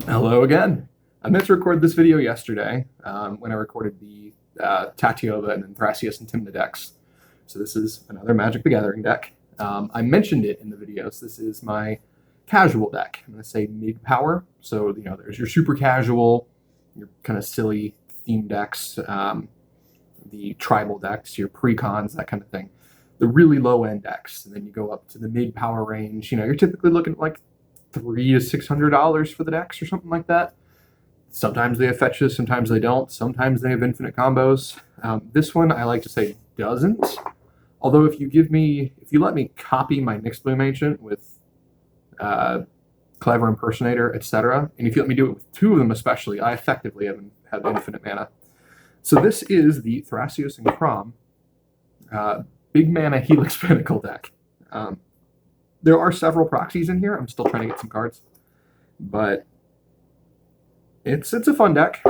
Hello again. I meant to record this video yesterday when I recorded the Tatiova and then Thrasios and Timna decks. So this is another Magic the Gathering deck. I mentioned it in the videos. This is my casual deck. I'm going to say mid-power. So, there's your super casual, your kind of silly theme decks, the tribal decks, your precons, that kind of thing. The really low-end decks. And then you go up to the mid-power range. You're typically looking at like $300 to $600 for the decks or something like that. Sometimes they have fetches, sometimes they don't. Sometimes they have infinite combos. This one, I like to say, doesn't. Although if you let me copy my Nyxbloom Ancient with Clever Impersonator, etc., and if you let me do it with two of them especially, I effectively have infinite mana. So this is the Thrasios and Kraum big mana Helix Pinnacle deck. There are several proxies in here. I'm still trying to get some cards, but it's a fun deck.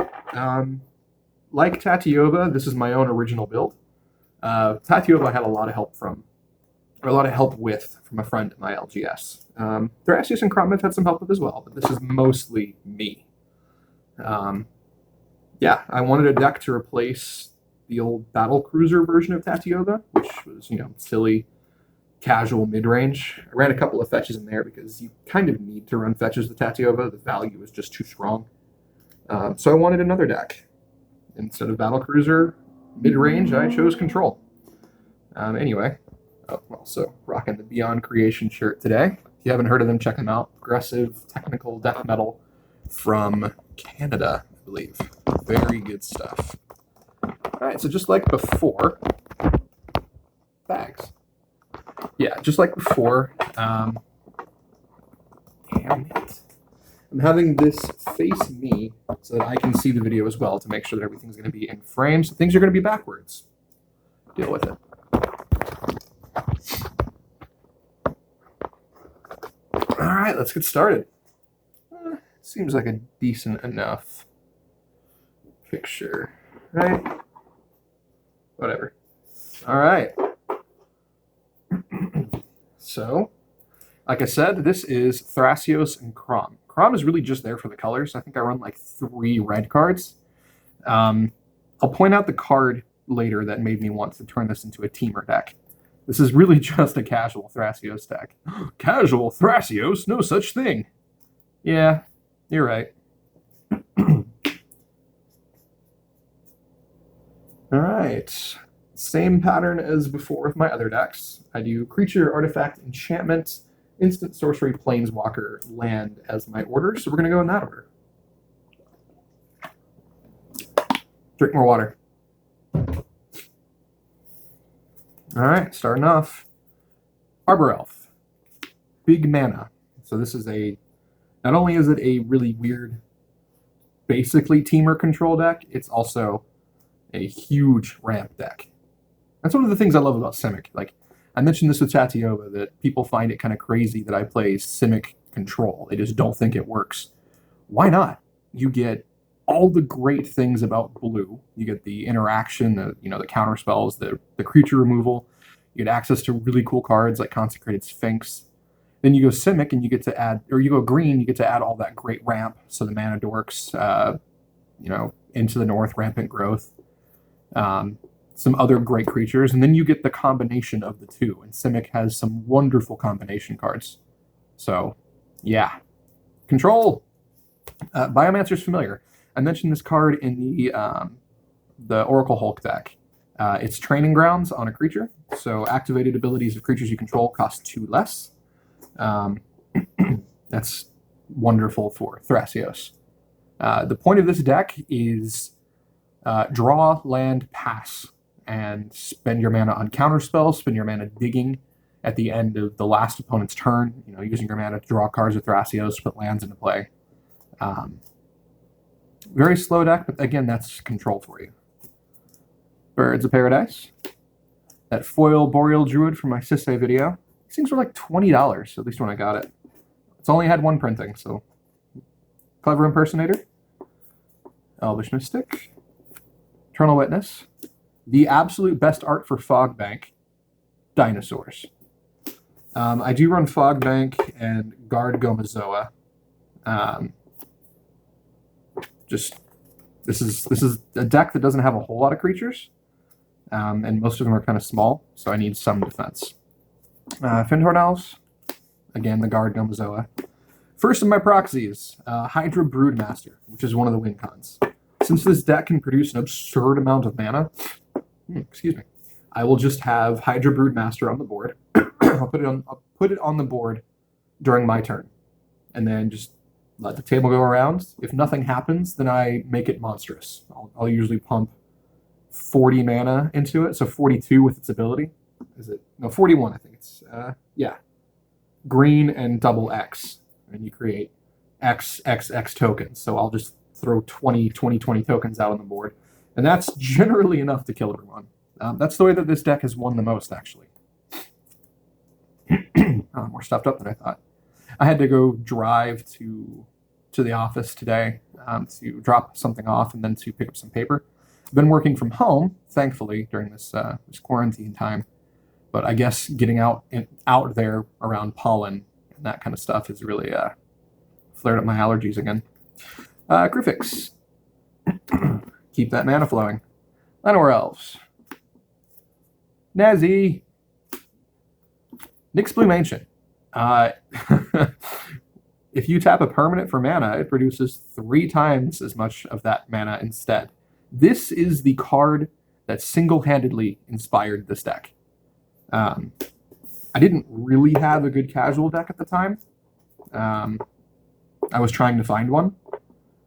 Like Tatiova, this is my own original build. Tatiova I had a lot of help from a friend at my LGS. Thrasios and Kraum I've had some help with as well, but this is mostly me. Yeah, I wanted a deck to replace the old Battle Cruiser version of Tatiova, which was, silly, casual mid-range. I ran a couple of fetches in there because you kind of need to run fetches with Tatiova. The value is just too strong. So I wanted another deck. Instead of Battle Cruiser mid-range, I chose Control. Anyway, so rocking the Beyond Creation shirt today. If you haven't heard of them, check them out. Progressive, technical death metal from Canada, I believe. Very good stuff. All right, so just like before, bags. Yeah, just like before, damn it. I'm having this face me so that I can see the video as well to make sure that everything's going to be in frame. So things are going to be backwards. Deal with it. All right, let's get started. Seems like a decent enough picture, right? Whatever. All right. So, like I said, this is Thrasios and Kraum. Kraum is really just there for the colors. I think I run like 3 red cards. I'll point out the card later that made me want to turn this into a teamer deck. This is really just a casual Thrasios deck. Casual Thrasios? No such thing. Yeah, you're right. All right. Same pattern as before with my other decks. I do creature, artifact, enchantment, instant sorcery, planeswalker, land as my order. So we're going to go in that order. Drink more water. All right, starting off. Arbor Elf. Big mana. So this is not only is it a really weird, basically teamer control deck, it's also a huge ramp deck. That's one of the things I love about Simic. Like, I mentioned this with Tatiova, that people find it kind of crazy that I play Simic control. They just don't think it works. Why not? You get all the great things about blue. You get the interaction, the counter spells, the creature removal. You get access to really cool cards like Consecrated Sphinx. Then you go Simic and you get to add, or you go green, you get to add all that great ramp. So the mana dorks, into the north, rampant growth. Some other great creatures, and then you get the combination of the two, and Simic has some wonderful combination cards. So, yeah. Control! Biomancer's Familiar. I mentioned this card in the Oracle Hulk deck. It's Training Grounds on a creature, so activated abilities of creatures you control cost 2 less. That's wonderful for Thrasios. The point of this deck is draw, land, pass, and spend your mana on counter spells, spend your mana digging at the end of the last opponent's turn, using your mana to draw cards with Thrasios, put lands into play. Very slow deck, but again, that's control for you. Birds of Paradise. That foil Boreal Druid from my Sisay video. These things were like $20, at least when I got it. It's only had 1 printing, so. Clever Impersonator. Elvish Mystic. Eternal Witness. The absolute best art for Fog Bank, Dinosaurs. I do run Fog Bank and Guard Gomazoa. Just this is a deck that doesn't have a whole lot of creatures, and most of them are kind of small, so I need some defense. Findhorn Elves, again the Guard Gomazoa. First of my proxies, Hydra Broodmaster, which is one of the win cons. Since this deck can produce an absurd amount of mana, excuse me, I will just have Hydra Broodmaster on the board. I'll put it on the board during my turn, and then just let the table go around. If nothing happens, then I make it monstrous. I'll usually pump 40 mana into it, so 42 with its ability. Is it? No, 41, I think it's. Yeah. Green and double X, and you create X tokens. So I'll just throw 20 tokens out on the board, and that's generally enough to kill everyone. That's the way that this deck has won the most, actually. More stuffed up than I thought. I had to go drive to the office today to drop something off and then to pick up some paper. I've been working from home, thankfully, during this quarantine time. But I guess getting out there around pollen and that kind of stuff has really flared up my allergies again. Griffix. Keep that mana flowing. Llanowar Elves. Nazi. Nyx Bloom Ancient. If you tap a permanent for mana, it produces 3 times as much of that mana instead. This is the card that single-handedly inspired this deck. I didn't really have a good casual deck at the time. I was trying to find one.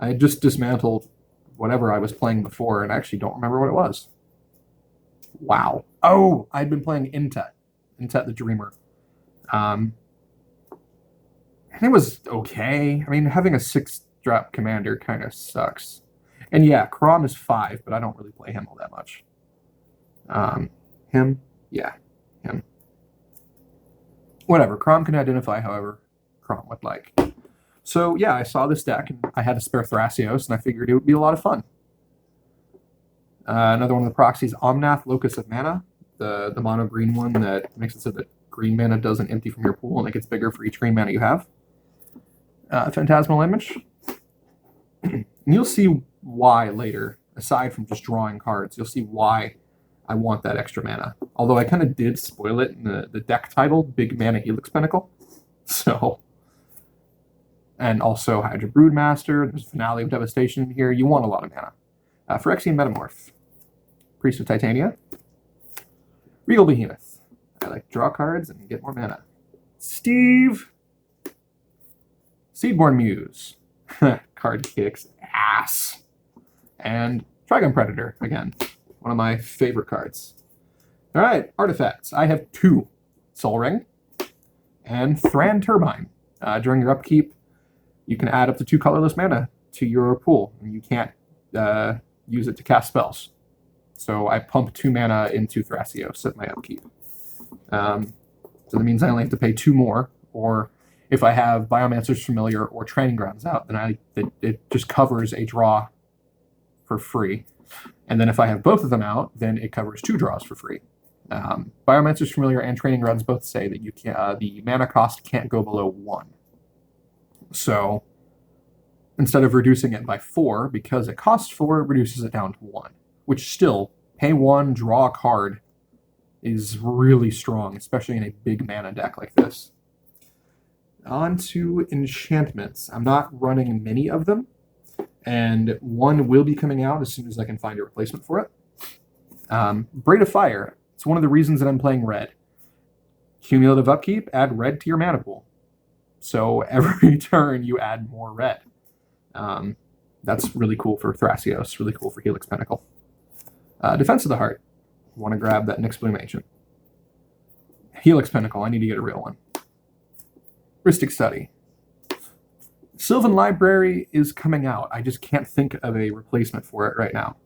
I had just dismantled whatever I was playing before, and I actually don't remember what it was. Wow. Oh, I'd been playing Intet the Dreamer. And it was okay. I mean, having a 6-drop commander kind of sucks. And yeah, Kraum is 5, but I don't really play him all that much. Him? Yeah, him. Whatever, Kraum can identify however Kraum would like. So yeah, I saw this deck, and I had a spare Thrasios, and I figured it would be a lot of fun. Another one of the proxies, Omnath, Locus of Mana, the mono green one that makes it so that green mana doesn't empty from your pool, and it gets bigger for each green mana you have. Phantasmal Image. And you'll see why later, aside from just drawing cards, you'll see why I want that extra mana. Although I kind of did spoil it in the deck title, Big Mana Helix Pinnacle. So, and also Hydra Broodmaster, there's Finale of Devastation in here. You want a lot of mana. Phyrexian Metamorph. Priest of Titania. Regal Behemoth. I like to draw cards and get more mana. Steve. Seedborn Muse. Card kicks ass. And Trigon Predator, again. One of my favorite cards. Alright, artifacts. I have 2. Sol Ring and Thran Turbine. During your upkeep, you can add up to 2 colorless mana to your pool, and you can't use it to cast spells. So I pump 2 mana into Thrasios at my upkeep. So that means I only have to pay 2 more, or if I have Biomancer's Familiar or Training Grounds out, then it just covers a draw for free. And then if I have both of them out, then it covers 2 draws for free. Biomancer's Familiar and Training Grounds both say that you can, the mana cost can't go below 1. So instead of reducing it by 4, because it costs 4, it reduces it down to 1. Which still, pay 1, draw a card, is really strong, especially in a big mana deck like this. On to enchantments. I'm not running many of them, and one will be coming out as soon as I can find a replacement for it. Braid of Fire. It's one of the reasons that I'm playing red. Cumulative upkeep, add red to your mana pool. So every turn you add more red. That's really cool for Thrasios, really cool for Helix Pinnacle. Defense of the Heart. Want to grab that Nyx Bloom Ancient. Helix Pinnacle, I need to get a real one. Rhystic Study. Sylvan Library is coming out. I just can't think of a replacement for it right now.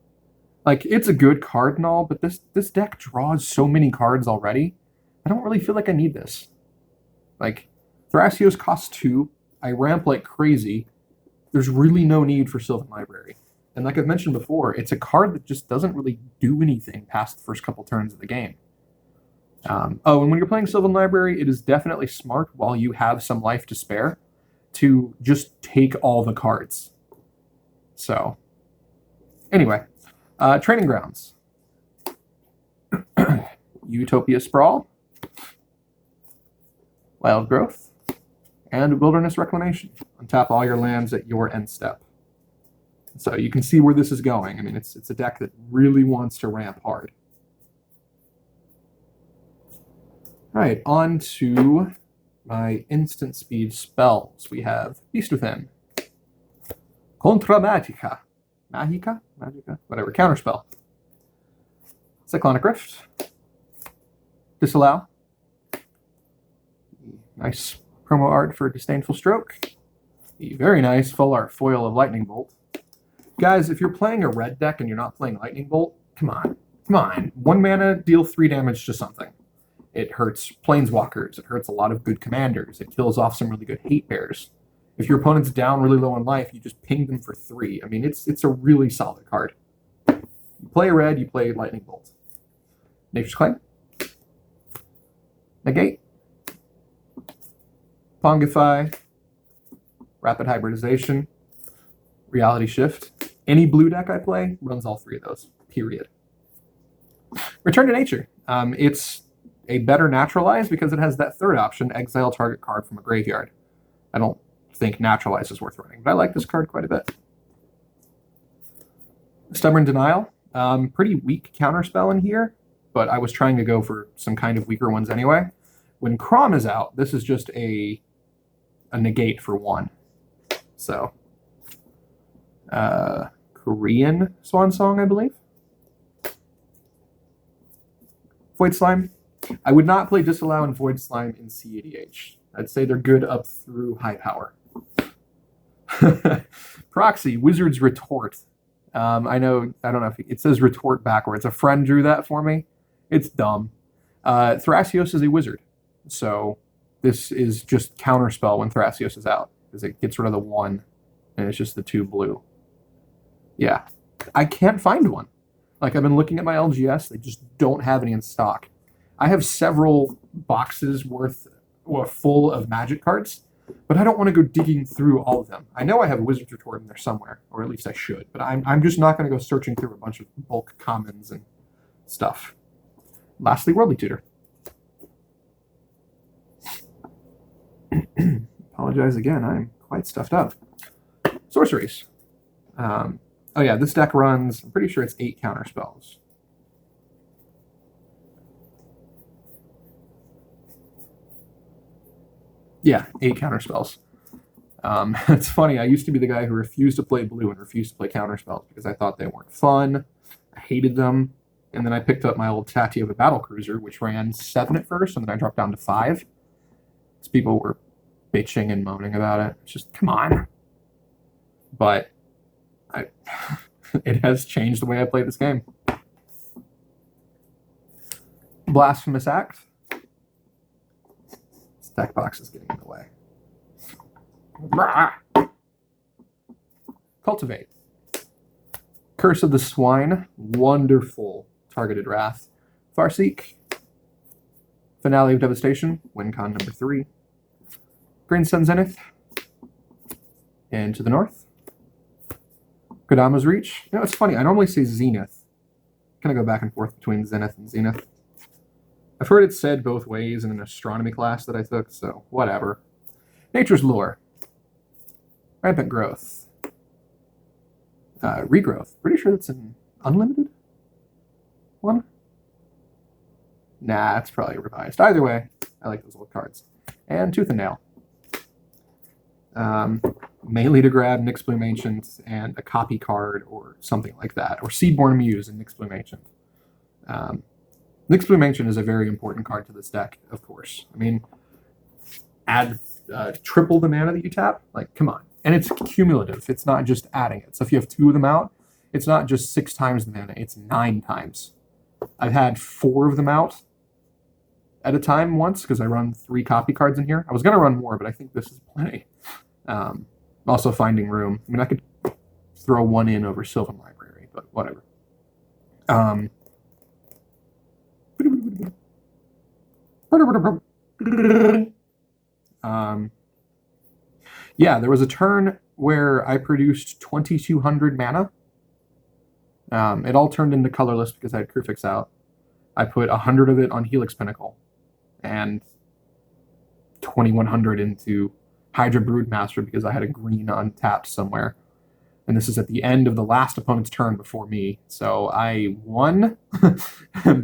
Like, it's a good card and all, but this deck draws so many cards already. I don't really feel like I need this. Like, Thrasios costs 2. I ramp like crazy. There's really no need for Sylvan Library. And like I've mentioned before, it's a card that just doesn't really do anything past the first couple turns of the game. And when you're playing Sylvan Library, it is definitely smart, while you have some life to spare, to just take all the cards. So, anyway, training grounds. Utopia Sprawl, Wild Growth, and Wilderness Reclamation. Untap all your lands at your end step. So you can see where this is going. I mean, it's a deck that really wants to ramp hard. All right, on to my instant speed spells. We have Beast Within, Contra Magica, Magica, whatever, Counterspell, Cyclonic Rift, Disallow, nice promo art for Disdainful Stroke, the very nice full art foil of Lightning Bolt. Guys, if you're playing a red deck and you're not playing Lightning Bolt, come on. 1 mana, deal 3 damage to something. It hurts Planeswalkers. It hurts a lot of good commanders. It kills off some really good hate bears. If your opponent's down really low in life, you just ping them for 3. I mean, it's a really solid card. You play red, you play Lightning Bolt. Nature's Claim. Negate. Pongify. Rapid Hybridization. Reality Shift. Any blue deck I play runs all 3 of those, period. Return to Nature. It's a better Naturalize because it has that third option, exile target card from a graveyard. I don't think Naturalize is worth running, but I like this card quite a bit. Stubborn Denial. Pretty weak counterspell in here, but I was trying to go for some kind of weaker ones anyway. When Kraum is out, this is just a negate for 1. So, Korean Swan Song, I believe. Void Slime. I would not play Disallow and Void Slime in EDH. I'd say they're good up through high power. Proxy, Wizard's Retort. I don't know if it says retort backwards. A friend drew that for me. It's dumb. Thrasios is a wizard. So this is just counterspell when Thrasios is out. Because it gets rid of the 1 and it's just the 2 blue. Yeah. I can't find one. Like, I've been looking at my LGS, they just don't have any in stock. I have several boxes full of Magic cards, but I don't want to go digging through all of them. I know I have a Wizard's Retort in there somewhere, or at least I should, but I'm just not going to go searching through a bunch of bulk commons and stuff. Lastly, Worldly Tutor. Apologize again, I'm quite stuffed up. Sorceries. Oh yeah, this deck runs, I'm pretty sure it's 8 counterspells. Yeah, 8 counterspells. It's funny, I used to be the guy who refused to play blue and refused to play counterspells because I thought they weren't fun. I hated them. And then I picked up my old Tatiova Battlecruiser, which ran 7 at first, and then I dropped down to 5. Because people were bitching and moaning about it. It's just, come on. But it has changed the way I play this game. Blasphemous Act. This deck box is getting in the way. Cultivate. Curse of the Swine. Wonderful targeted wrath. Farseek. Finale of Devastation. WinCon number 3. Green Sun Zenith. And to the north. Kodama's Reach. You know, it's funny. I normally say Zenith. Kind of go back and forth between Zenith and Zenith. I've heard it said both ways in an astronomy class that I took, so whatever. Nature's Lure. Rampant Growth. Regrowth. Pretty sure that's an unlimited one? Nah, it's probably revised. Either way, I like those old cards. And Tooth and Nail. Melee to grab Nyx Bloom Ancient and a copy card or something like that. Or Seedborn Muse and Nyx Bloom Ancient. Nyx Bloom Ancient is a very important card to this deck, of course. I mean, add triple the mana that you tap. Like, come on. And it's cumulative. It's not just adding it. So if you have 2 of them out, it's not just 6 times the mana. It's 9 times. I've had 4 of them out at a time once because I run 3 copy cards in here. I was going to run more, but I think this is plenty. Also finding room. I mean, I could throw 1 in over Sylvan Library, but whatever. Yeah, there was a turn where I produced 2,200 mana. It all turned into colorless because I had Crufix out. I put 100 of it on Helix Pinnacle, and 2,100 into Hydra Broodmaster because I had a green untapped somewhere. And this is at the end of the last opponent's turn before me. So I won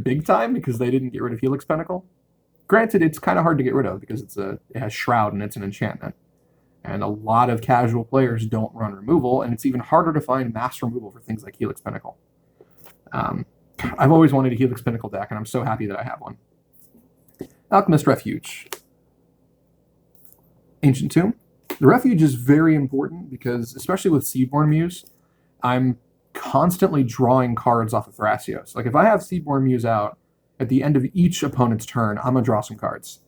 big time because they didn't get rid of Helix Pinnacle. Granted, it's kind of hard to get rid of because it has Shroud and it's an enchantment. And a lot of casual players don't run removal, and it's even harder to find mass removal for things like Helix Pinnacle. I've always wanted a Helix Pinnacle deck, and I'm so happy that I have one. Alchemist Refuge. Ancient Tomb. The Refuge is very important because, especially with Seedborn Muse, I'm constantly drawing cards off of Thrasios. Like, if I have Seedborn Muse out, at the end of each opponent's turn, I'm going to draw some cards.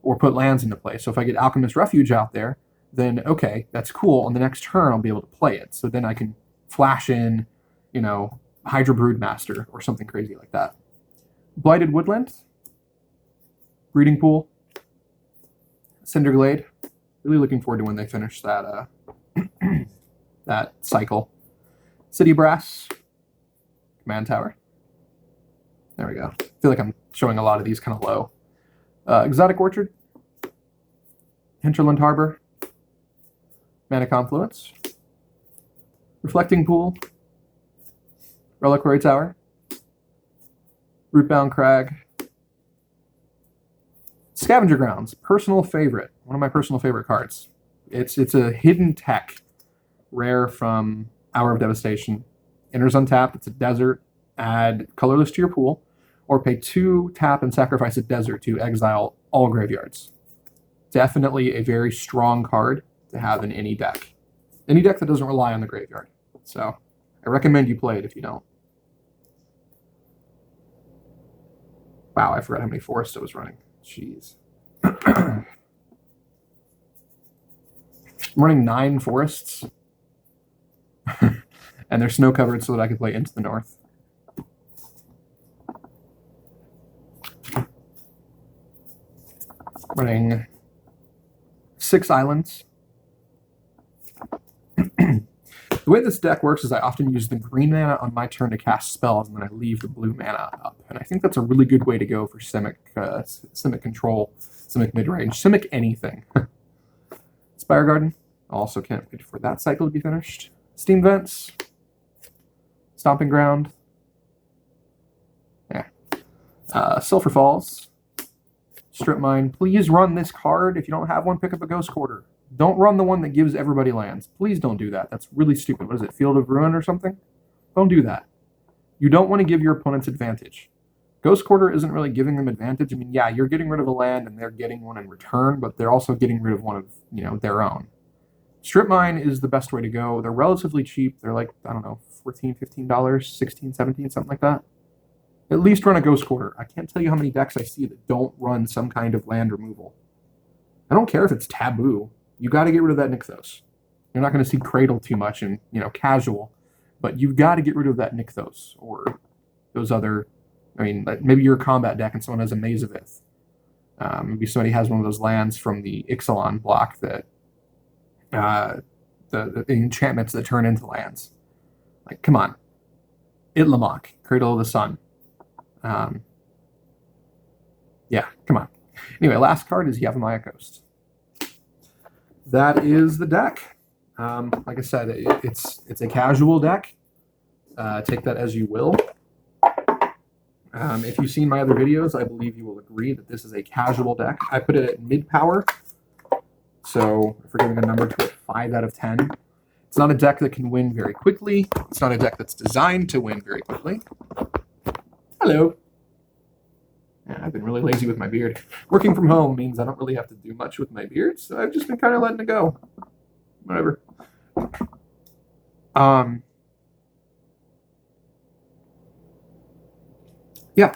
Or put lands into play. So if I get Alchemist Refuge out there, then, okay, that's cool. On the next turn, I'll be able to play it. So then I can flash in, Hydra Broodmaster or something crazy like that. Blighted Woodland. Breeding Pool. Cinderglade. Really looking forward to when they finish that that cycle. City Brass. Command Tower. There we go. I feel like I'm showing a lot of these kind of low. Exotic Orchard. Hinterland Harbor. Mana Confluence. Reflecting Pool. Reliquary Tower. Rootbound Crag. Scavenger Grounds, personal favorite. One of my personal favorite cards. It's a hidden tech, rare from Hour of Devastation. Enters untapped, it's a desert. Add colorless to your pool, or pay 2 tap and sacrifice a desert to exile all graveyards. Definitely a very strong card to have in any deck. Any deck that doesn't rely on the graveyard. So, I recommend you play it if you don't. Wow, I forgot how many forests I was running. Jeez. I'm running 9 forests. And they're snow covered so that I can play Into the North. Running 6 islands. The way this deck works is I often use the green mana on my turn to cast spells, and then I leave the blue mana up. And I think that's a really good way to go for Simic control, Simic midrange, Simic anything. Spire Garden. Also can't wait for that cycle to be finished. Steam Vents. Stomping Ground. Yeah. Sulphur Falls. Strip Mine. Please run this card. If you don't have one, pick up a Ghost Quarter. Don't run the one that gives everybody lands. Please don't do that. That's really stupid. What is it, Field of Ruin or something? Don't do that. You don't want to give your opponents advantage. Ghost Quarter isn't really giving them advantage. I mean, yeah, you're getting rid of a land and they're getting one in return, but they're also getting rid of one of, their own. Strip Mine is the best way to go. They're relatively cheap. They're like, I don't know, $14, $15, $16, $17, something like that. At least run a Ghost Quarter. I can't tell you how many decks I see that don't run some kind of land removal. I don't care if it's taboo. You got to get rid of that Nykthos. You're not going to see Cradle too much in, casual, but you've got to get rid of that Nykthos or those other, maybe you're a combat deck and someone has a Maze of Ith. Maybe somebody has one of those lands from the Ixalan block that, the enchantments that turn into lands. Like, come on. Itlamok, Cradle of the Sun. Yeah, come on. Anyway, last card is Yavimaya Coast. That is the deck. Like I said, it's a casual deck. Take that as you will. If you've seen my other videos, I believe you will agree that this is a casual deck. I put it at mid-power, so if we're giving a number to it, 5 out of 10. It's not a deck that can win very quickly. It's not a deck that's designed to win very quickly. Hello. Yeah, I've been really lazy with my beard. Working from home means I don't really have to do much with my beard, so I've just been kind of letting it go. Whatever. Yeah.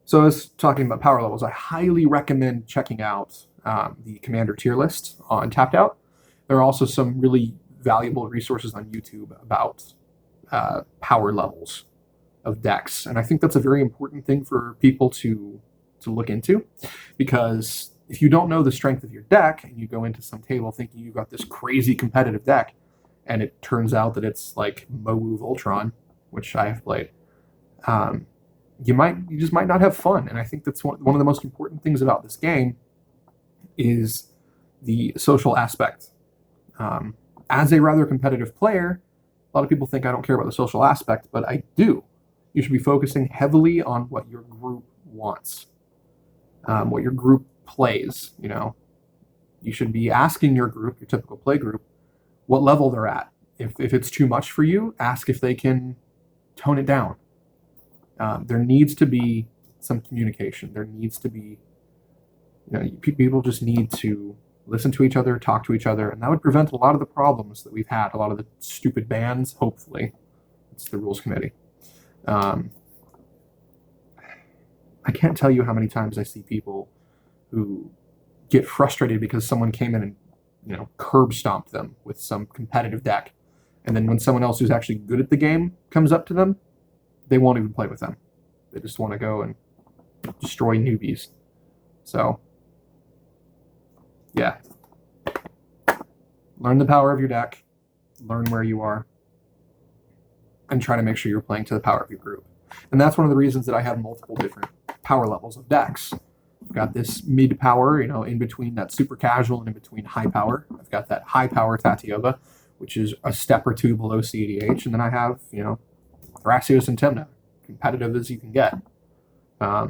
So I was talking about power levels. I highly recommend checking out the Commander tier list on Tapped Out. There are also some really valuable resources on YouTube about power levels of decks, and I think that's a very important thing for people to look into, because if you don't know the strength of your deck and you go into some table thinking you've got this crazy competitive deck, and it turns out that it's like Mowu Voltron, which I have played, you just might not have fun. And I think that's one of the most important things about this game is the social aspect. As a rather competitive player, a lot of people think I don't care about the social aspect, but I do. You should be focusing heavily on what your group wants, what your group plays. You know, you should be asking your group, your typical play group, what level they're at. If it's too much for you, ask if they can tone it down. There needs to be some communication. There needs to be, people just need to listen to each other, talk to each other, and that would prevent a lot of the problems that we've had, a lot of the stupid bans, hopefully. It's the rules committee. I can't tell you how many times I see people who get frustrated because someone came in and, curb stomped them with some competitive deck. And then when someone else who's actually good at the game comes up to them, they won't even play with them. They just want to go and destroy newbies. So, yeah. Learn the power of your deck. Learn where you are. And try to make sure you're playing to the power of your group. And that's one of the reasons that I have multiple different power levels of decks. I've got this mid power, in between that super casual and in between high power. I've got that high power Tatiova, which is a step or two below EDH. And then I have, Thrasios and Timna, competitive as you can get. Yeah,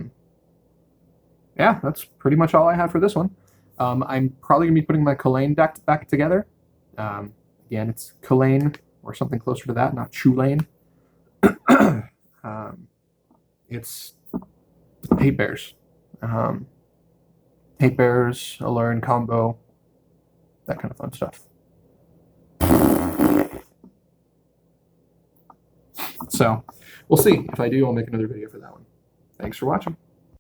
that's pretty much all I have for this one. I'm probably going to be putting my Kulain deck back together. Again, it's Kulain or something closer to that, not Chulain. It's 8 bears. 8 bears, Allure combo, that kind of fun stuff. So, we'll see. If I do, I'll make another video for that one. Thanks for watching.